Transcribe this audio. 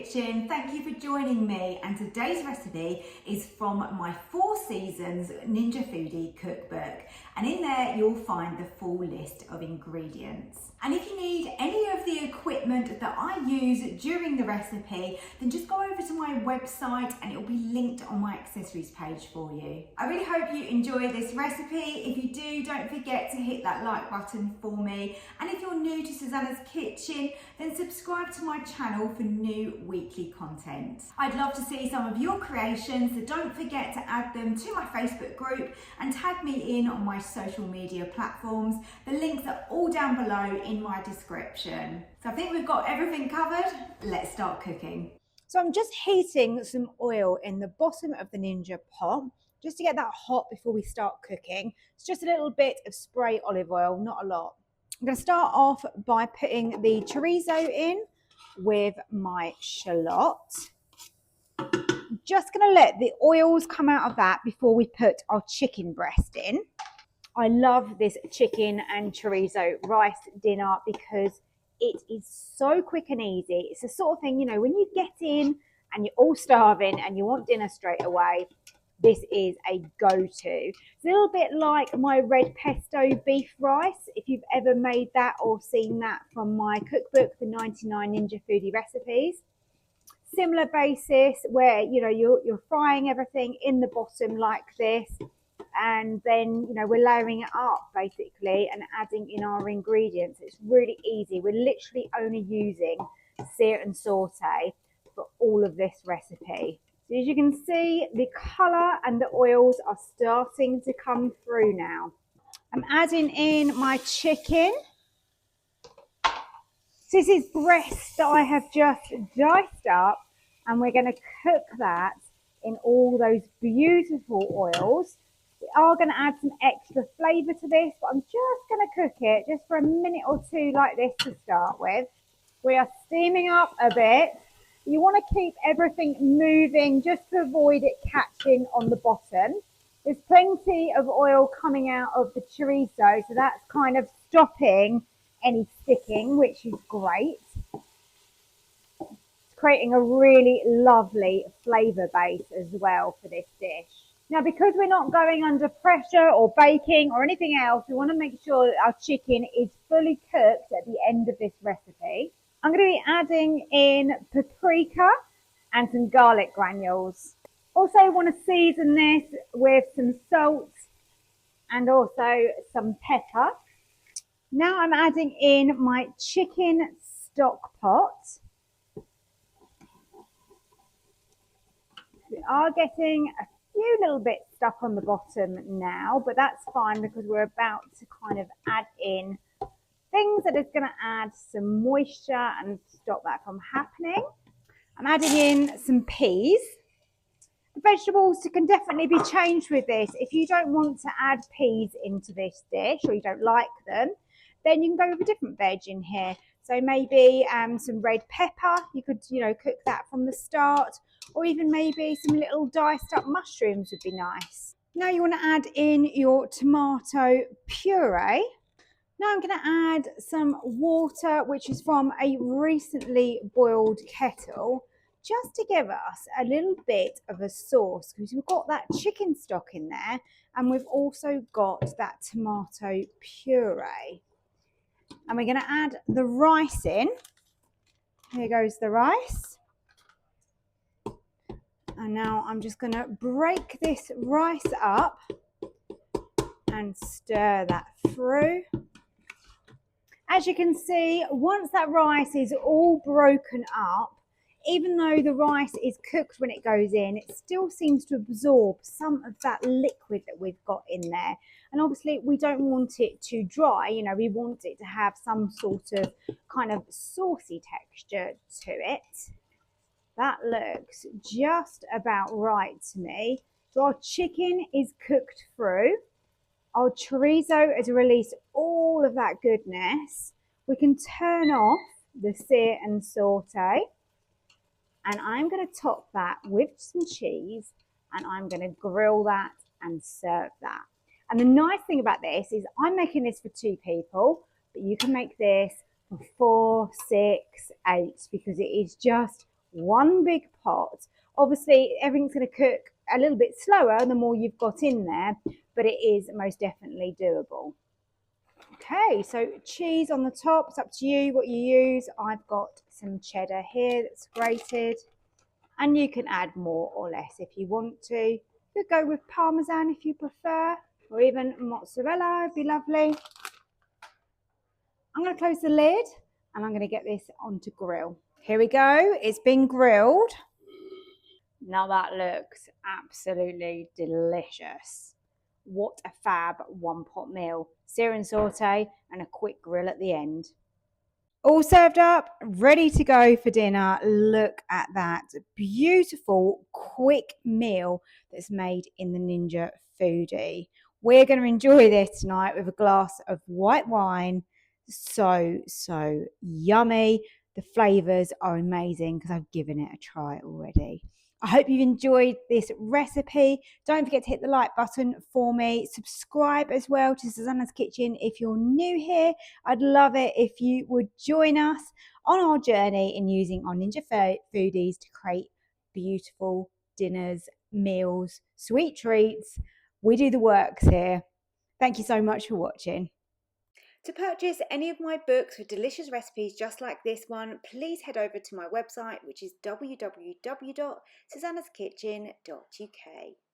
kitchen. Thank you for joining me, and today's recipe is from my 4 Seasons Ninja Foodie cookbook, and in there you'll find the full list of ingredients. And if you need any of the equipment that I use during the recipe, then just go over to my website and it'll be linked on my accessories page for you. I really hope you enjoy this recipe. If you do, don't forget to hit that like button for me, and if you're new to Susannah's Kitchen, then subscribe to my channel for new weekly content. I'd love to see some of your creations, so don't forget to add them to my Facebook group and tag me in on my social media platforms. The links are all down below in my description. So I think we've got everything covered. Let's start cooking. So I'm just heating some oil in the bottom of the Ninja pot, just to get that hot before we start cooking. It's just a little bit of spray olive oil, not a lot. I'm going to start off by putting the chorizo in with my shallot. I'm just going to let the oils come out of that before we put our chicken breast in. I love this chicken and chorizo rice dinner because it is so quick and easy. It's the sort of thing, you know, when you get in and you're all starving and you want dinner straight away, this is a go-to. It's a little bit like my red pesto beef rice, if you've ever made that or seen that from my cookbook, the 99 Ninja Foodie Recipes. Similar basis where, you know, you're frying everything in the bottom like this, and then, you know, we're layering it up basically and adding in our ingredients. It's really easy. We're literally only using SEAR and SAUTE for all of this recipe. So as you can see, the colour and the oils are starting to come through now. I'm adding in my chicken. This is breast that I have just diced up, and we're going to cook that in all those beautiful oils. We are going to add some extra flavour to this, but I'm just going to cook it just for a minute or two like this to start with. We are steaming up a bit. You want to keep everything moving just to avoid it catching on the bottom. There's plenty of oil coming out of the chorizo, so that's kind of stopping any sticking, which is great. It's creating a really lovely flavour base as well for this dish. Now, because we're not going under pressure or baking or anything else, we want to make sure that our chicken is fully cooked at the end of this recipe. I'm going to be adding in paprika and some garlic granules. Also want to season this with some salt and also some pepper. Now I'm adding in my chicken stock pot. We are getting a few little bits stuck on the bottom now, but that's fine because we're about to kind of add in things that is going to add some moisture and stop that from happening. I'm adding in some peas. The vegetables can definitely be changed with this. If you don't want to add peas into this dish or you don't like them, then you can go with a different veg in here. So maybe some red pepper, you could, you know, cook that from the start, or even maybe some little diced up mushrooms would be nice. Now you want to add in your tomato puree. Now I'm going to add some water, which is from a recently boiled kettle, just to give us a little bit of a sauce, because we've got that chicken stock in there and we've also got that tomato puree. And we're going to add the rice in. Here goes the rice. And now I'm just going to break this rice up and stir that through. As you can see, once that rice is all broken up, even though the rice is cooked when it goes in, it still seems to absorb some of that liquid that we've got in there. And obviously we don't want it too dry, you know, we want it to have some sort of kind of saucy texture to it. That looks just about right to me. So our chicken is cooked through. Our chorizo has released all of that goodness. We can turn off the SEAR and SAUTE. And I'm going to top that with some cheese, and I'm going to grill that and serve that. And the nice thing about this is I'm making this for 2 people, but you can make this for 4, 6, 8, because it is just one big pot. Obviously, everything's going to cook a little bit slower the more you've got in there, but it is most definitely doable. Okay, so cheese on the top, it's up to you what you use. I've got some cheddar here that's grated, and you can add more or less if you want to. You could go with parmesan if you prefer, or even mozzarella would be lovely. I'm going to close the lid and I'm going to get this onto grill. Here we go, it's been grilled. Now that looks absolutely delicious. What a fab one pot meal. Sear and saute and a quick grill at the end. All served up, ready to go for dinner. Look at that beautiful, quick meal that's made in the Ninja Foodie. We're going to enjoy this tonight with a glass of white wine. So yummy. The flavours are amazing because I've given it a try already. I hope you've enjoyed this recipe. Don't forget to hit the like button for me. Subscribe as well to Susannah's Kitchen if you're new here. I'd love it if you would join us on our journey in using our Ninja Foodies to create beautiful dinners, meals, sweet treats. We do the works here. Thank you so much for watching. To purchase any of my books with delicious recipes just like this one, please head over to my website, which is www.susannahskitchen.uk.